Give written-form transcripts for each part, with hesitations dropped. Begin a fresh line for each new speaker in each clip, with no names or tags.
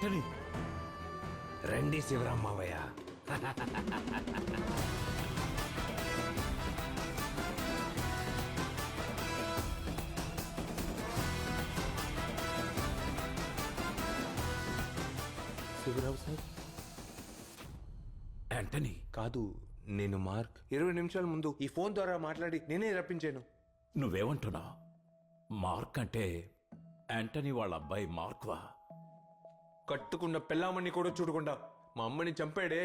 Antony,
రండి శివరాం మావయ్య.
Sivarao sir
Antony,
కాదు, నేను మార్క్ 20 నిమిషాల ముందు ఈ ఫోన్ ద్వారా మాట్లాడి నేనే రప్పించాను.
నువ్వేమంటున్నావు? మార్క్ అంటే యాంటనీ వాళ్ళ అబ్బాయి మార్క్వా?
కట్టుకున్న పెళ్ళామని కూడా చూడకుండా మా అమ్మని చంపాడే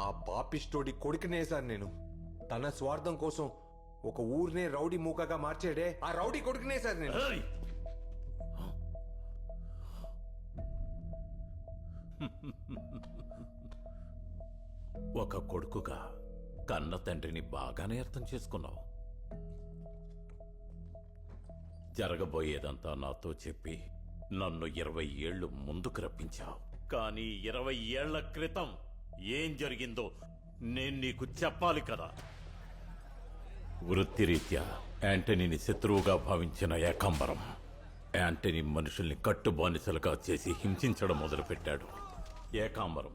ఆ పాపిస్టోడి కొడుకునే సార్ నేను. తన స్వార్థం కోసం ఒక ఊరినే రౌడీ మూకగా మార్చాడే ఆ రౌడీ కొడుకునే సార్ నేను.
ఏయ్! ఒక కొడుకుగా కన్న తండ్రిని బాగానే అర్థం చేసుకున్నావు. జరగబోయేదంతా నాతో చెప్పి నన్ను 20 ఏళ్లు ముందుకు రప్పించావు. కానీ 20 ఏళ్ల క్రితం ఏం జరిగిందో నేను నీకు చెప్పాలి కదా. వృత్తిరీత్యా యాంటనీని శత్రువుగా భావించిన ఏకాంబరం యాంటనీ మనుషుల్ని కట్టుబానిసలుగా చేసి హింసించడం మొదలుపెట్టాడు. ఏకాంబరం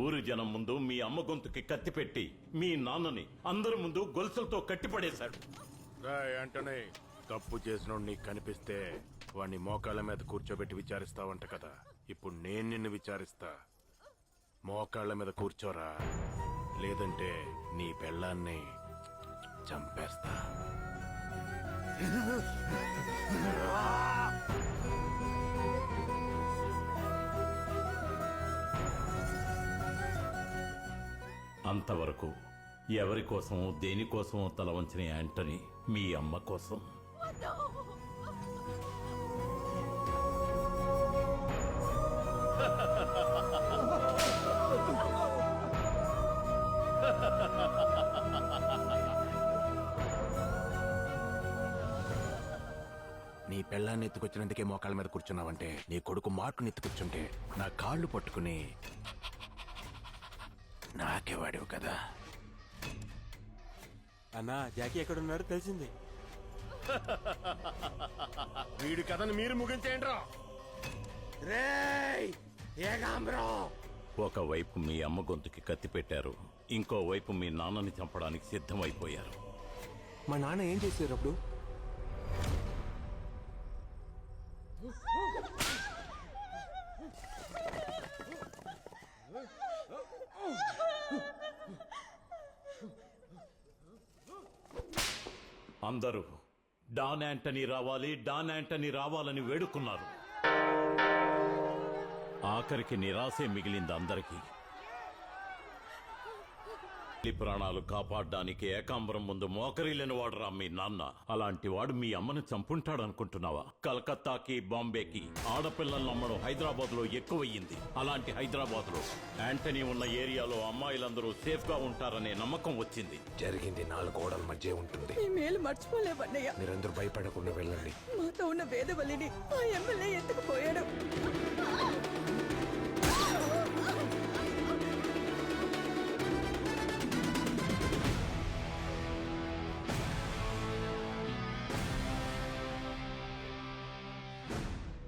ఊరు జనం ముందు మీ అమ్మ గొంతుకి కత్తి పెట్టి మీ నాన్నని అందరి ముందు గొలుసులతో కట్టిపడేశాడు.
యాంటనీ, తప్పు చేసిన నీకు కనిపిస్తే వాణ్ణి మోకాళ్ళ మీద కూర్చోబెట్టి విచారిస్తావంట కదా. ఇప్పుడు నేను నిన్ను విచారిస్తా. మోకాళ్ళ మీద కూర్చోరా, లేదంటే నీ పెళ్ళాన్ని చంపేస్తా.
అంతవరకు ఎవరి కోసమో దేనికోసమో తల వంచిన యాంటనీ మీ అమ్మ కోసం.
నీ పెళ్ళాన్ని ఎత్తుకొచ్చినందుకే మోకాళ్ళ మీద కూర్చున్నావంటే, నీ కొడుకు మార్కుని ఎత్తుకొచ్చుంటే నా కాళ్ళు పట్టుకుని నాకే వాడివు కదా.
అన్నా, జాకీ ఎక్కడున్నారో తెలిసింది.
వీడి కథను మీరు ముగించేయండి రా.
రేయ్ ఏకాంబరం!
ఒకవైపు మీ అమ్మ గొంతుకి కత్తి పెట్టారు, ఇంకోవైపు మీ నాన్నని చంపడానికి సిద్ధమైపోయారు.
మా నాన్న ఏం చేశారు అప్పుడు?
అందరూ డాన్ యాంటనీ రావాలి, డాన్ యాంటనీ రావాలని వేడుకున్నారు. ఆఖరికి నిరాశే మిగిలింది అందరికీ. ప్రాణాలు కాపాడడానికి ఏకాంబరం ముందు మోకరిల్లిన వాడురా మీ నాన్న. అలాంటి వాడు మీ అమ్మను చంపుంటాడనుకుంటున్నావా? కలకత్తాకి, బాంబేకి ఆడపిల్లలను అమ్మడం హైదరాబాద్ లో ఎక్కువయ్యింది. అలాంటి హైదరాబాద్ లో యాంటనీ ఉన్న ఏరియాలో అమ్మాయిలందరూ సేఫ్ గా ఉంటారనే నమ్మకం వచ్చింది.
జరిగింది 4 గోడల మధ్య ఉంటుంది.
ఈ మేలు మర్చిపోలేవన్నయ్య.
మీరందరూ భయపడకుండా వెళ్ళండి.
మాతో ఉన్న వేదవల్లిని ఆ ఎమ్మెల్యే ఎత్తుకుపోయాడు.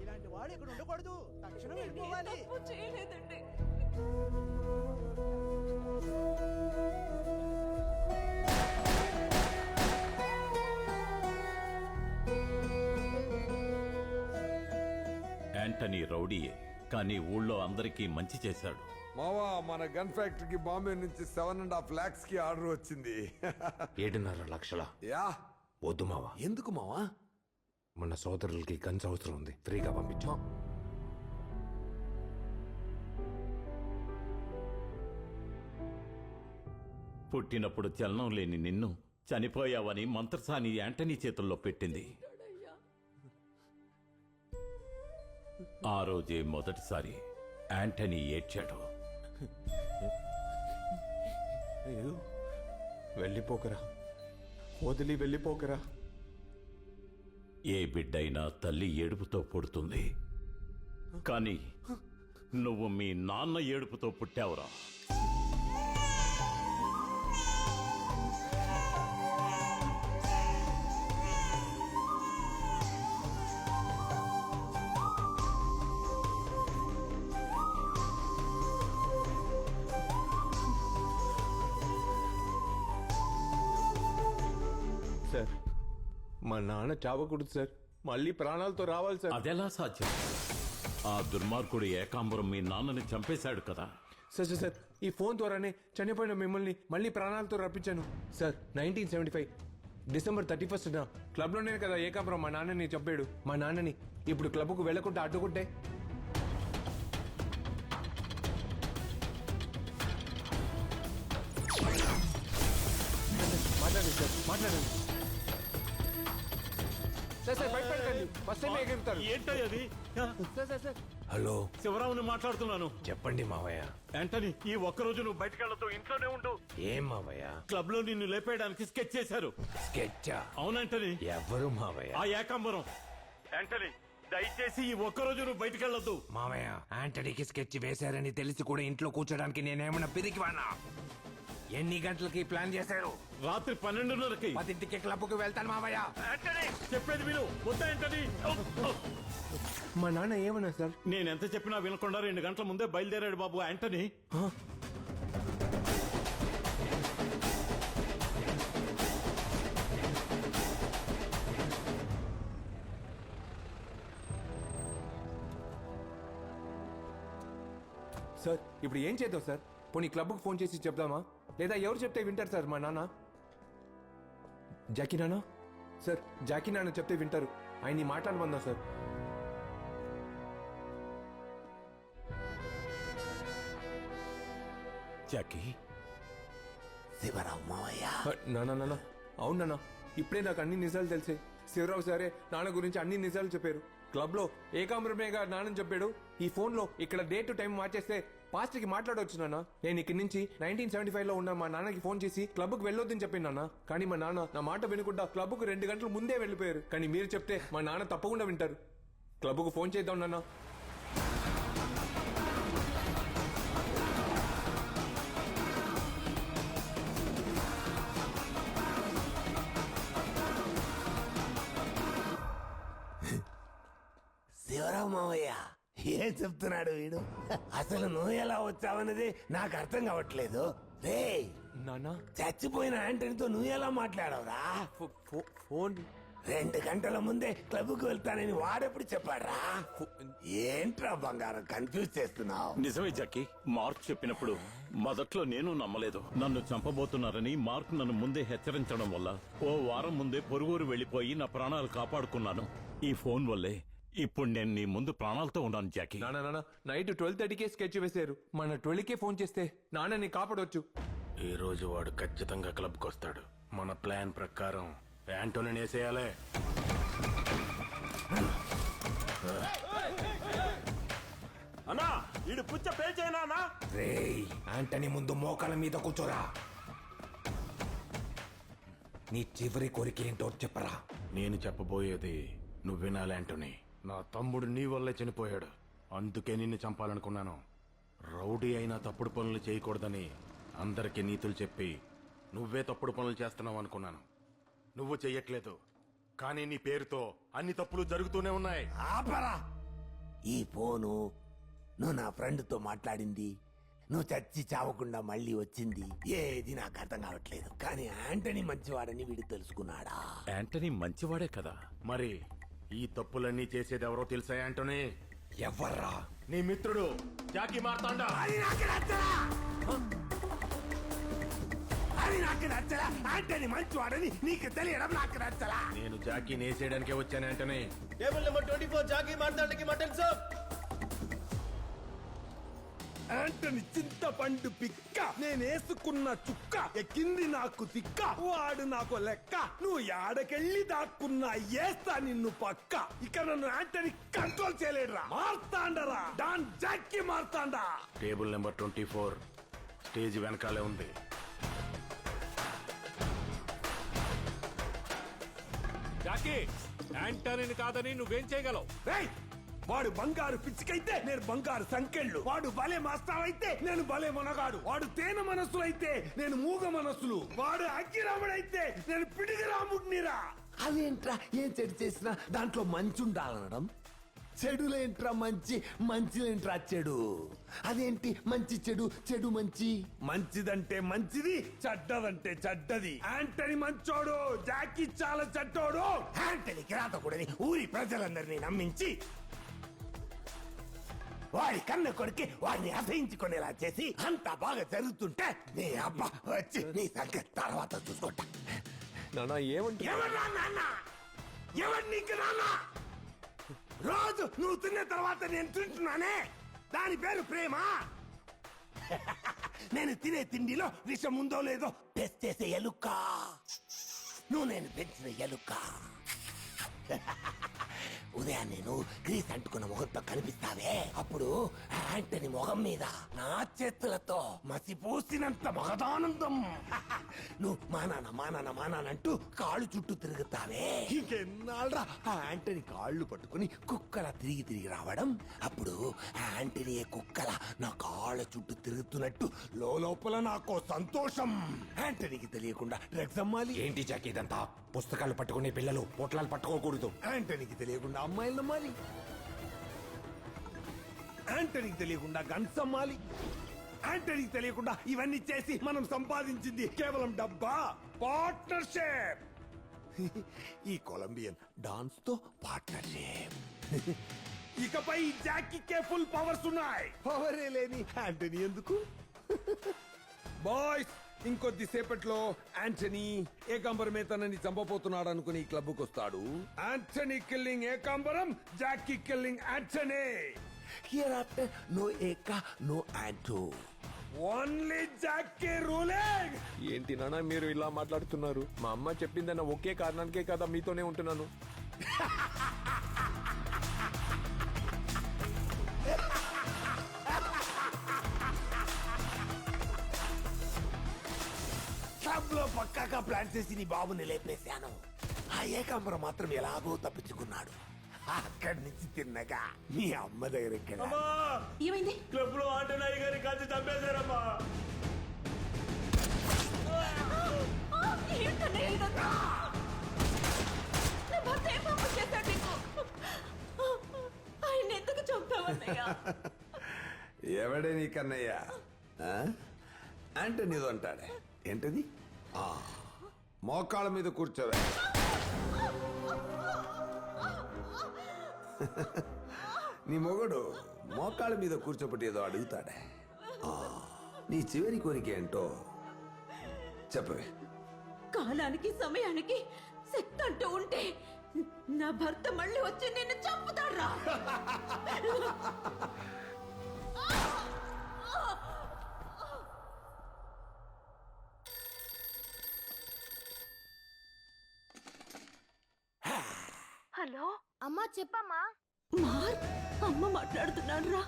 ఇలాంటి వాడు ఇక్కడ ఉండకూడదు. తక్షణం వెళ్ళిపోవాలి.
చేయలేదండి.
యాంటనీ రౌడీయే, కానీ ఊళ్ళో అందరికీ మంచి చేశాడు.
మావా, మన గన్ ఫ్యాక్టరీకి బాంబే నుంచి 7.5 lakhs కి ఆర్డర్ వచ్చింది.
7.5 లక్షల?
యా.
వద్దు మావా.
ఎందుకు మావా?
మన సోదరులకి గన్స్ అవసరం ఉంది, ఫ్రీగా పంపించా.
పుట్టినప్పుడు చలనం లేని నిన్ను చనిపోయావని మంత్రసాని యాంటనీ చేతుల్లో పెట్టింది. ఆ రోజే మొదటిసారి యాంటనీ ఏడ్చాడు.
వెళ్ళిపోకరా, వదిలి వెళ్ళిపోకరా.
ఏ బిడ్డైనా తల్లి ఏడుపుతో పుడుతుంది, కానీ నువ్వు మీ నాన్న ఏడుపుతో పుట్టావురా.
మా నాన్న చావకూడదు సార్, మళ్ళీ ప్రాణాలతో రావాలి సార్.
అదెలా సాధ్యం? ఆ దుర్మార్గుడు ఏకాంబరం మీ నాన్నని చంపేశాడు కదా.
సార్ సార్ సార్ ఈ ఫోన్ ద్వారానే చనిపోయిన మిమ్మల్ని మళ్ళీ ప్రాణాలతో రప్పించాను సార్. 1975 డిసెంబర్ 31న క్లబ్లోనే కదా ఏకాంబరం మా నాన్నని చంపాడు. మా నాన్నని ఇప్పుడు క్లబ్కు వెళ్లకుండా అడ్డుకుంటే మాట్లాడండి సార్, మాట్లాడండి సార్. సార్ భయపడకండి, ఫస్ట్ టైం ఎగురుతారు.
ఏంటో అది?
సార్ సార్ సార్
హలో,
శివరావుని మాట్లాడుతున్నాను.
చెప్పండి మావయ్య.
యాంటనీ, ఈ ఒక్కరోజు నువ్వు బయటకెళ్లతో ఇంట్లోనే ఉండు.
ఏం మావయ్య?
క్లబ్ లో నిన్ను లేపేయడానికి స్కెచ్ చేశారు.
స్కెచ్చా?
అవునంటనీ,
ఎవరు మావయ్య?
ఆ ఏకాంబరం. యాంటనీ, దయచేసి ఈ ఒక్కరోజు నువ్వు బయటకెళ్ళొద్దు.
మావయ్య, యాంటనీకి స్కెచ్ వేశారని తెలిసి కూడా ఇంట్లో కూర్చోడానికి నేనేమన్నా పిరికివానా? ఎన్ని గంటలకి ప్లాన్ చేశారు?
రాత్రి 12:30కి.
10ంటికి క్లబ్కు వెళ్తాను మావయ్య.
యాంటనీ, చెప్పేది విను. వద్దా యాంటనీ?
మా నాన్న ఏమన్నా సార్?
నేనెంత చెప్పినా వినకుండా 2 గంటల ముందే బయలుదేరాడు బాబు యాంటనీ.
సార్ ఇప్పుడు ఏం చేద్దాం సార్? పోనీ క్లబ్కు ఫోన్ చేసి చెప్దామా? లేదా ఎవరు చెప్తే వింటారు సార్? మా నాన్న జాకీ నాన్న సార్, జాకీ నాన్న చెప్తే వింటారు. ఆయన్ని మాట్లాడమందాం సార్.
జాకీ,
శివరావు మావయ్య.
నాన్న నాన్న అవును నాన్న, ఇప్పుడే నాకు అన్ని నిజాలు తెలిసాయి. శివరావు సారే నాన్న గురించి అన్ని నిజాలు చెప్పారు. క్లబ్ లో ఏకాంబరమేగా నాన్నని చెప్పాడు. ఈ ఫోన్ లో ఇక్కడ డే టు టైం మార్చేస్తే పాస్ట్ కి మాట్లాడవచ్చు నాన్న. నేను ఇక్కడి నుంచి 1975 లో ఉన్న మా నాన్నకి ఫోన్ చేసి క్లబ్ కు వెళ్ళొద్దని చెప్పాను నాన్న. కానీ మా నాన్న నా మాట వినకుండా క్లబ్ కు 2 గంటల ముందే వెళ్ళిపోయారు. కానీ మీరు చెప్తే మా నాన్న తప్పకుండా వింటారు. క్లబ్ కు ఫోన్ చేద్దాం నాన్న.
శివరావు మావయ్య ఏం చెప్తున్నాడు వీడు? అసలు నువ్వు ఎలా వచ్చావన్నది నాకు అర్థం కావట్లేదు. రే,
నాన్న
చచ్చిపోయిన ఆంటనీతో నువ్వు ఎలా మాట్లాడవురా?
ఫోన్
2 గంటల ముందే క్లబ్కు వెళ్తానని వాడెప్పుడు చెప్పాడ్రా? ఏంట్రా బంగారం కన్ఫ్యూజ్ చేస్తున్నావు?
నిజమే జాకీ, మార్క్ చెప్పినప్పుడు మొదట్లో నేను నమ్మలేదు. నన్ను చంపబోతున్నారని మార్క్ నన్ను ముందే హెచ్చరించడం వల్ల ఓ వారం ముందే పొరుగురు వెళ్లిపోయి నా ప్రాణాలు కాపాడుకున్నాను. ఈ ఫోన్ వల్లే ఇప్పుడు నేను నీ ముందు ప్రాణాలతో ఉన్నాను జాకీ.
నాన్న నాన్న నైట్ 12:30కే స్కెచ్ వేశారు. మన 12కే ఫోన్ చేస్తే నాన్నని కాపాడవచ్చు.
ఈ రోజు వాడు ఖచ్చితంగా క్లబ్కి వస్తాడు. మన ప్లాన్ ప్రకారం యాంటోని వేసేయాలే.
అన్నా, ఈడు పుచ్చ పేల్చేనా?
రేయ్, ఆంటనీ ముందు మోకాల మీద కూర్చోరా. నీ చివరి కోరిక ఏంటో చెప్పరా.
నేను చెప్పబోయేది నువ్వు వినాలి యాంటోని. నా తమ్ముడు నీ వల్లే చనిపోయాడు. అందుకే నిన్ను చంపాలనుకున్నాను. రౌడీ అయినా తప్పుడు పనులు చేయకూడదని అందరికీ నీతులు చెప్పి నువ్వే తప్పుడు పనులు చేస్తున్నావు అనుకున్నాను. నువ్వు చెయ్యట్లేదు, కానీ నీ పేరుతో అన్ని తప్పులు జరుగుతూనే ఉన్నాయి.
ఆపరా. ఈ ఫోను నువ్వు నా ఫ్రెండ్తో మాట్లాడింది, నువ్వు చచ్చి చావకుండా మళ్ళీ వచ్చింది, ఏది నాకు అర్థం కావట్లేదు. కానీ ఆంటనీ మంచివాడని వీడు తెలుసుకున్నాడా?
యాంటనీ మంచివాడే కదా.
మరి ఈ తప్పులన్నీ చేసేది ఎవరో తెలుసా యాంటోని?
ఎవర్రా?
నీ మిత్రుడు జాకీ మార్తాండా.
అది నాకు నచ్చలా. అది నాకు నచ్చలా. ఆంటనీ మంచివాడని నీకు తెలియడం నాకు నచ్చలా.
నేను జాకీని వేసేయడానికే వచ్చాను యాంటోని.
టేబుల్ నెంబర్ 24 జాకీ మార్తాండకి మటన్ సూప్.
యాంటని చింతపండు పిక్క, నేనేసుకున్న చుక్క, ఎక్కింది నాకు తిక్క, వాడు నాకు లెక్క, నువ్వు యాడకెళ్ళి దాక్కున్నా ఏస్తా నిన్ను పక్క. ఇక నన్ను యాంటని కంట్రోల్ చేయలేడురా. మార్తాండరా, don Jackie Marthanda.
Table number 24 stage వెనకాలే ఉంది.
జాకీ, యాంటనీని కాదని నువ్వేం చేయగలవు?
రేయ్, వాడు బంగారు పిచ్చికైతే నేను బంగారు సంకెళ్ళు, వాడు భలే మాస్తావైతే నేను భలే మునగాడు, వాడు తేనె మనస్సులైతే నేను మూగ మనస్సులు, వాడు అగ్గిరాముడైతే నేను పిడిగి రాముడినిరా.
అదేంట్రా, ఏం చెడు చేసినా దాంట్లో మంచి ఉండాలనడం? చెడులేంట్రా మంచి, మంచిలేంట్రా చెడు. అదేంటి మంచి చెడు, చెడు మంచి?
మంచిదంటే మంచిది, చెడ్డదంటే చెడ్డది. యాంటనీ మంచోడు, జాకీ చాలా చెడ్డోడు.
యాంటనీ కిరాతకుడని ఊరి ప్రజలందరినీ నమ్మించి వాడి కన్న కొడుకి వాడిని అసహించుకునేలా చేసి అంతా బాగా జరుగుతుంటే నీ అబ్బా వచ్చి నీ సంగతి తర్వాత చూసుకుంటా.
నానా ఏమంటే
ఎవర్రా నాన్న? ఎవరు నీకు నాన్న? రోజు నువ్వు తిన్న తర్వాత నేను తింటున్నానే, దాని పేరు ప్రేమ. నేను తినే తిండిలో విషం ఉందో లేదో టెస్ట్ చేసే ఎలుక నువ్వు, నేను పెంచిన ఎలుక. ఉదయాన్నే నువ్వు గ్రీస్ అంటుకున్న ముఖంతో కనిపిస్తావే, అప్పుడు యాంటనీ ముఖం మీద నా చేతులతో మసిపూసినంత మహదానందం. నువ్వు మానానంటూ కాళ్ళు చుట్టూ తిరుగుతావే. ఇంకెన్నాళ్ళరా యాంటనీ కాళ్ళు పట్టుకుని కుక్కల తిరిగి రావడం, అప్పుడు యాంటనీ కుక్కల నా కాళ్ళ చుట్టూ తిరుగుతున్నట్టు లోపల నాకు సంతోషం. యాంటనీకి తెలియకుండా డ్రగ్స్ అమ్మాలి.
ఏంటి జాకీ ఇదంతా? పుస్తకాలు పట్టుకునే పిల్లలు పొట్లాలు పట్టుకోకూడదు.
యాంటనీకి తెలియకుండా అమ్మాయిలు నమ్మాలి.
యాంటనీకి తెలియకుండా గన్స్ అమ్మాలి. యాంటనీకి తెలియకుండా ఇవన్నీ చేసి మనం సంపాదించింది కేవలం డబ్బా, పార్ట్నర్షిప్.
ఈ కొలంబియన్ డాన్స్ తో పార్ట్నర్షిప్.
ఇకపై జాకీకే ఫుల్ పవర్స్ ఉన్నాయి.
పవరే లేని యాంటనీ ఎందుకు?
బాయ్స్, ఇంకొద్ది సేపట్లో యాంటనీ ఏకాంబరమే తనని చంపబోతున్నాడు అనుకుని ఈ క్లబ్కు వస్తాడు. Antony killing Ekambaram, Jackie killing Antony.
Hereafter no Eka no Anto.
Only Jackie ruling.
ఏంటి నానా మీరు ఇలా మాట్లాడుతున్నారు? మా అమ్మ చెప్పిందన్న ఒకే కారణానికే కదా మీతోనే ఉంటున్నాను.
క్లబ్ లో పక్కాగా ప్లాన్ చేసి నీ బాబుని లేపేశాను. ఆ ఏకాంబరం మాత్రం ఎలాగో తప్పించుకున్నాడు. అక్కడి నుంచి తిన్నగా మీ అమ్మ దగ్గరికి వెళ్ళాను.
ఏమైంది?
క్లబ్ లో ఆంటనీ గారి కలిసి చంపేశారమ్మా.
ఏంటన్నయ్య ఇదంతా? నా భర్త ఏం పాపం చేశాడు నీకు? ఆయన ఎందుకు చంపావన్నయ్య?
ఎవడే నీ కన్నయ్య? అంటే నీదో అంటాడే. ఏంటది? మోకాళ్ళ మీద కూర్చోవే. నీ మొగుడు మోకాళ్ళ మీద కూర్చోబెట్టి ఏదో అడుగుతాడే. నీ చివరి కోరిక ఏంటో చెప్పవే.
కాలానికి సమయానికి శక్తి అంటూ ఉంటే నా భర్త మళ్ళీ వచ్చి నిన్ను చంపుతాడ్రా. హలో
అమ్మా చెప్పమ్మా.
మార్క్, అమ్మ మాట్లాడుతున్నాడు రా.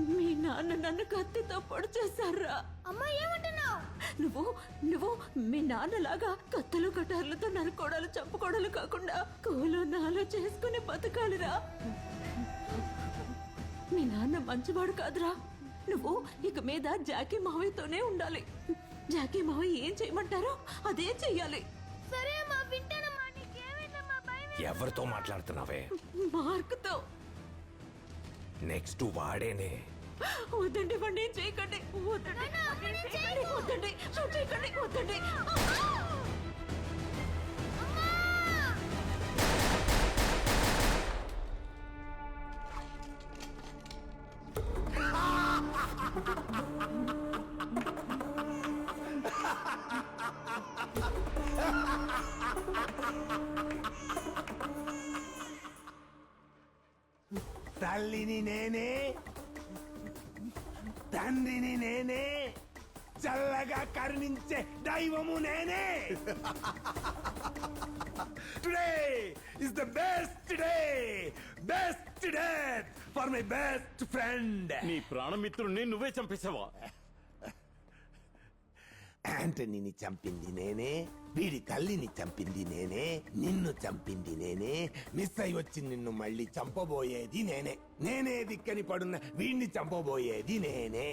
మీ నాన్న నన్ను కత్తితో పొడి చేశారా.
అమ్మా ఏమంటున్నావు?
నువ్వు నువ్వు మీ నాన్నలాగా కత్తలు కటార్లతో నరుకోడాలు చంపుకోడాలు కాకుండా కోలో నాలో చేసుకుని బతకాలిరా. మీ నాన్న మంచివాడు కాదురా. నువ్వు ఇక మీద జాకీ మావయ్యతోనే ఉండాలి. జాకీ మావయ్య ఏం చేయమంటారో అదే చెయ్యాలి.
సరే అమ్మా, వింటానమ్మా. నీకేమైందమ్మా? భయం
ఎవరితో మాట్లాడుతున్నావే?
మార్క్తో.
నెక్స్ట్ వాడేనే.
వద్దండి, వాడిని ఏం చేయకండి. వద్దండి, వాడిని ఏం చేయకండి. వద్దండి, చేయకండి. వద్దండి.
తల్లిని నేనే, తండ్రిని నేనే, చల్లగా కరుణించే దైవము నేనే.
Today is the best day, best date for my best friend.
నీ ప్రాణమిత్రుణ్ణి నువ్వే చంపేశావా?
యాంటనీని చంపింది నేనే, వీడి తల్లిని చంపింది నేనే, నిన్ను చంపింది నేనే, మిస్ అయి వచ్చి నిన్ను మళ్ళీ చంపబోయేది నేనే. నేనే దిక్కని పడున్న వీడిని చంపబోయేది నేనే.